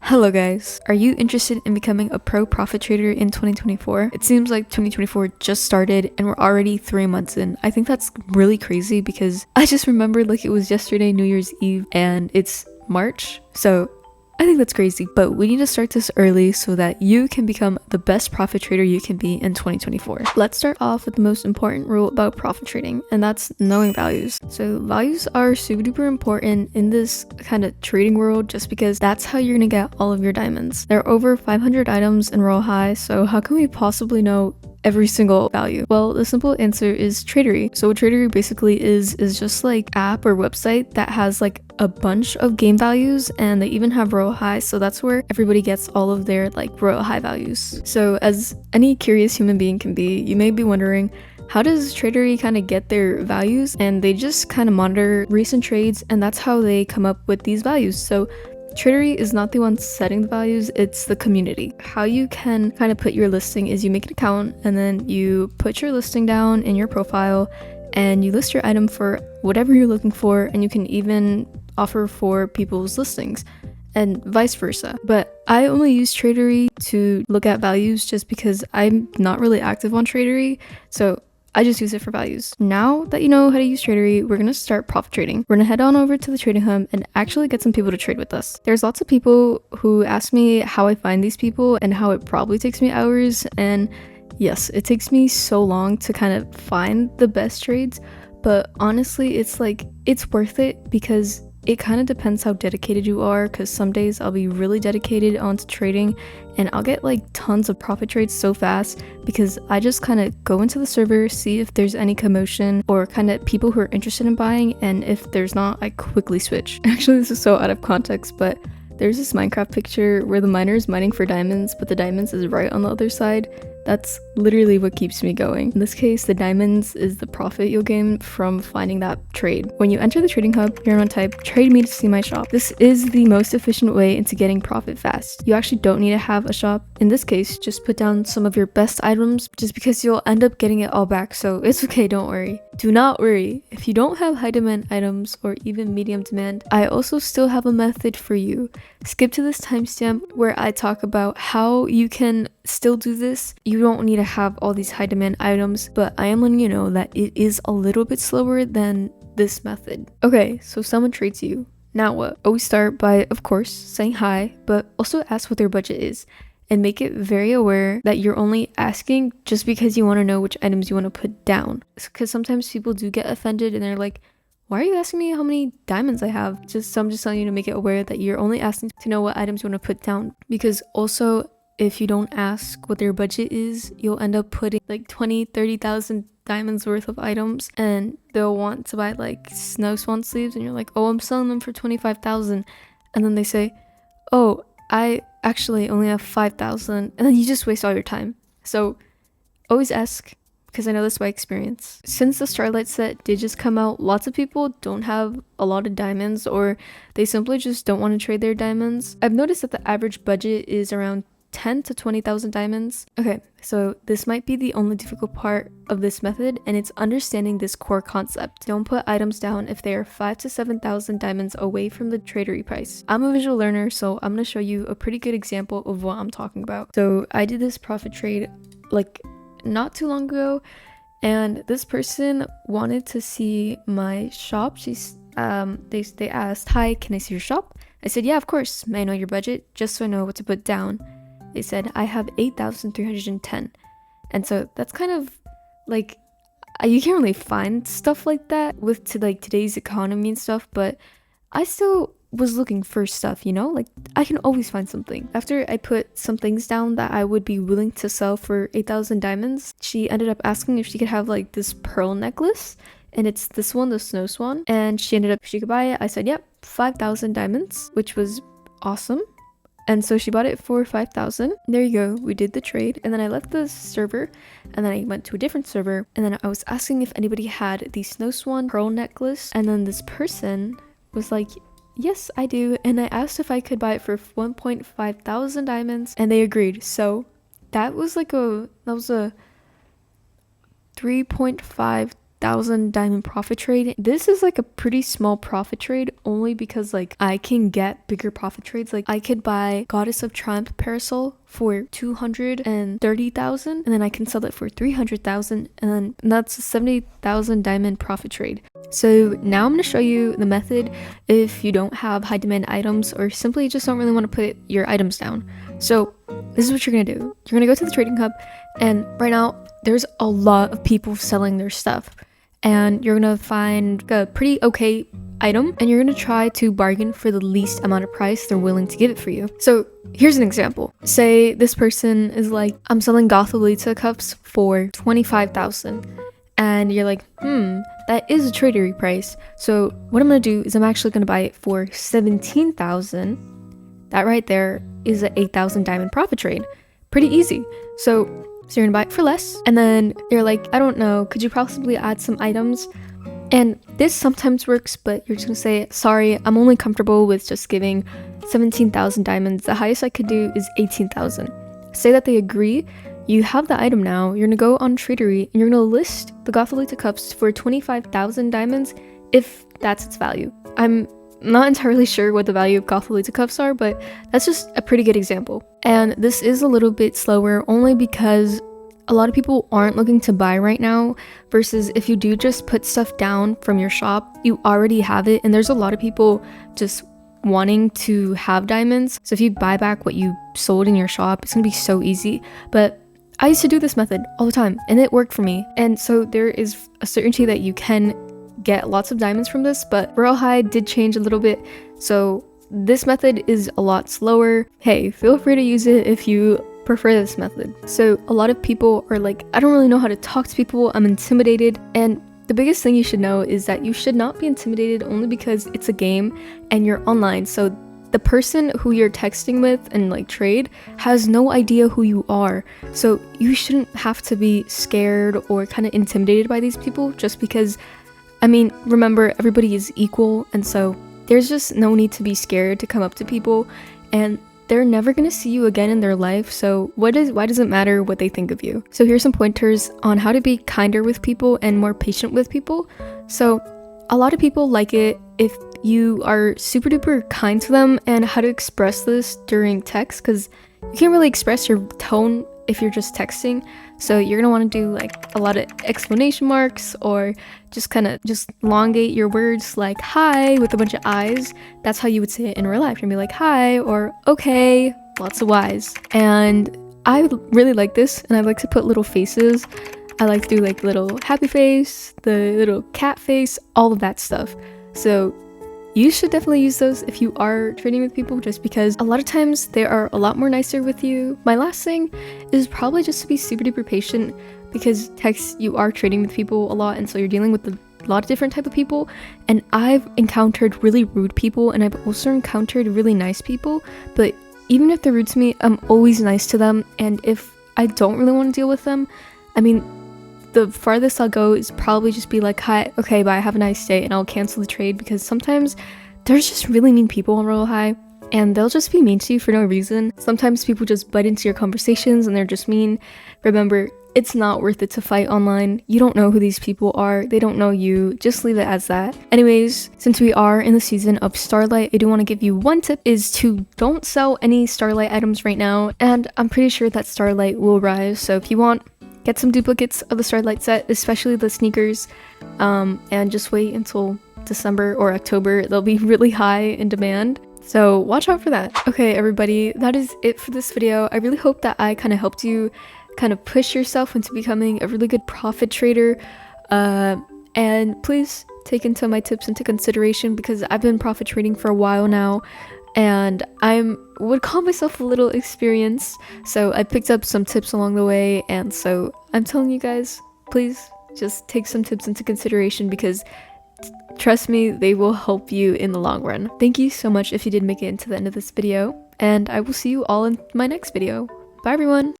Hello guys, are you interested in becoming a pro profit trader in 2024? It seems like 2024 just started and we're already 3 months in. I think that's really crazy because I just remembered like it was yesterday, New Year's Eve, and it's March. So I think that's crazy, but we need to start this early so that you can become the best profit trader you can be in 2024. Let's start off with the most important rule about profit trading, and that's knowing values. So values are super duper important in this kind of trading world just because that's how you're gonna get all of your diamonds. There are over 500 items in Royale High, so how can we possibly know every single value? Well, the simple answer is Tradery. So what Tradery basically is just like app or website that has like a bunch of game values, and they even have Royale High, so that's where everybody gets all of their like Royale High values. So as any curious human being can be, you may be wondering, how does Tradery kind of get their values? And they just kind of monitor recent trades, and that's how they come up with these values. So Tradery is not the one setting the values, it's the community. How you can kind of put your listing is you make an account and then you put your listing down in your profile and you list your item for whatever you're looking for, and you can even offer for people's listings and vice versa. But I only use Tradery to look at values just because I'm not really active on Tradery, so I just use it for values. Now that you know how to use Tradery, we're gonna start profit trading. We're gonna head on over to the trading hub and actually get some people to trade with us. There's lots of people who ask me how I find these people and how it probably takes me hours, and yes, it takes me so long to kind of find the best trades, but honestly, it's worth it because it kind of depends how dedicated you are, because some days I'll be really dedicated onto trading and I'll get like tons of profit trades so fast because I just kind of go into the server, see if there's any commotion or kind of people who are interested in buying, and if there's not, I quickly switch. Actually, this is so out of context, but there's this Minecraft picture where the miner is mining for diamonds, but the diamonds is right on the other side. That's literally what keeps me going. In this case, the diamonds is the profit you'll gain from finding that trade. When you enter the trading hub, you're gonna type trade me to see my shop. This is the most efficient way into getting profit fast. You actually don't need to have a shop. In this case, just put down some of your best items just because you'll end up getting it all back, so it's okay, don't worry. Do not worry. If you don't have high demand items or even medium demand, I also still have a method for you. Skip to this timestamp where I talk about how you can still do this. You don't need to have all these high demand items, but I am letting you know that it is a little bit slower than this method. Okay, so someone trades you. Now what? Always start by, of course, saying hi, but also ask what their budget is and make it very aware that you're only asking just because you want to know which items you want to put down. Because sometimes people do get offended and they're like, why are you asking me how many diamonds I have? So I'm just telling you to make it aware that you're only asking to know what items you want to put down. Because also, if you don't ask what their budget is, you'll end up putting like 30,000 diamonds worth of items, and they'll want to buy like snow swan sleeves, and you're like, oh, I'm selling them for 25,000. And then they say, oh, I actually only have 5,000. And then you just waste all your time. So always ask, because I know this by experience. Since the Starlight set did just come out, lots of people don't have a lot of diamonds, or they simply just don't want to trade their diamonds. I've noticed that the average budget is around 10 to 20,000 diamonds. Okay, so this might be the only difficult part of this method, and it's understanding this core concept. Don't put items down if they are 5 to 7,000 diamonds away from the Tradery price. I'm a visual learner, so I'm going to show you a pretty good example of what I'm talking about. So I did this profit trade like not too long ago, and this person wanted to see my shop. They asked, hi, can I see your shop? I said, yeah, of course. May I know your budget, just so I know what to put down? They said, I have 8,310. And so that's kind of like, you can't really find stuff like that with today's economy and stuff, but I still was looking for stuff, you know, like I can always find something. After I put some things down that I would be willing to sell for 8,000 diamonds, she ended up asking if she could have like this pearl necklace, and it's this one, the snow swan, and she could buy it. I said, yep, 5,000 diamonds, which was awesome. And so she bought it for 5,000. There you go, we did the trade. And then I left the server, and then I went to a different server, and then I was asking if anybody had the snow swan pearl necklace, and then this person was like, yes, I do. And I asked if I could buy it for 1.5 thousand diamonds, and they agreed. So that was a 3.5 20,000 diamond profit trade. This is like a pretty small profit trade only because like I can get bigger profit trades. Like I could buy Goddess of Triumph parasol for 230,000 and then I can sell it for 300,000 and then that's a 70,000 diamond profit trade. So now I'm going to show you the method if you don't have high demand items or simply just don't really want to put your items down. So this is what you're going to do. You're going to go to the trading hub, and right now there's a lot of people selling their stuff, and you're going to find a pretty okay item and you're going to try to bargain for the least amount of price they're willing to give it for you. So here's an example. Say this person is like, I'm selling Gothalita cups for 25,000, and you're like, that is a tradery price. So what I'm going to do is I'm actually going to buy it for 17,000. That right there is an 8,000 diamond profit trade. Pretty easy. So you're going to buy it for less. And then you're like, I don't know, could you possibly add some items? And this sometimes works, but you're just going to say, sorry, I'm only comfortable with just giving 17,000 diamonds. The highest I could do is 18,000. Say that they agree. You have the item now. You're going to go on Tradery and you're going to list the Gothalita cups for 25,000 diamonds if that's its value. I'm not entirely sure what the value of Gothalita cups are, but that's just a pretty good example. And this is a little bit slower only because a lot of people aren't looking to buy right now, versus if you do just put stuff down from your shop, you already have it, and there's a lot of people just wanting to have diamonds. So if you buy back what you sold in your shop, it's gonna be so easy. But I used to do this method all the time and it worked for me, and so there is a certainty that you can get lots of diamonds from this. But Royale High did change a little bit, so this method is a lot slower. Hey, feel free to use it if you prefer this method. So a lot of people are like, I don't really know how to talk to people, I'm intimidated. And the biggest thing you should know is that you should not be intimidated only because it's a game and you're online. So the person who you're texting with and like trade has no idea who you are. So you shouldn't have to be scared or kind of intimidated by these people just because, I mean, remember, everybody is equal, and so there's just no need to be scared to come up to people, and they're never gonna see you again in their life, so why does it matter what they think of you? So here's some pointers on how to be kinder with people and more patient with people. So a lot of people like it if you are super duper kind to them, and how to express this during text, because you can't really express your tone if you're just texting. So you're gonna want to do like a lot of exclamation marks, or just kind of just elongate your words, like hi with a bunch of eyes. That's how you would say it in real life. You're gonna be like hi or okay, lots of Y's. And I really like this, and I like to put little faces. I like to do like little happy face, the little cat face, all of that stuff. So you should definitely use those if you are trading with people, just because a lot of times they are a lot more nicer with you. My last thing is probably just to be super duper patient, because text, you are trading with people a lot, and so you're dealing with a lot of different type of people. And I've encountered really rude people, and I've also encountered really nice people, but even if they're rude to me, I'm always nice to them. And if I don't really want to deal with them, I mean, the farthest I'll go is probably just be like, hi, okay, bye, have a nice day, and I'll cancel the trade, because sometimes there's just really mean people on Royale High, and they'll just be mean to you for no reason. Sometimes people just butt into your conversations and they're just mean. Remember, it's not worth it to fight online. You don't know who these people are. They don't know you. Just leave it as that. Anyways, since we are in the season of Starlight, I do want to give you one tip, is to don't sell any Starlight items right now, and I'm pretty sure that Starlight will rise. So if you want, get some duplicates of the Starlight set, especially the sneakers, and just wait until December or October. They'll be really high in demand, so watch out for that. Okay, everybody, that is it for this video. I really hope that I kind of helped you kind of push yourself into becoming a really good profit trader, and please take into my tips into consideration, because I've been profit trading for a while now, and would call myself a little experienced, so I picked up some tips along the way. And so I'm telling you guys, please just take some tips into consideration, because trust me, they will help you in the long run. Thank you so much if you did make it into the end of this video, and I will see you all in my next video. Bye everyone!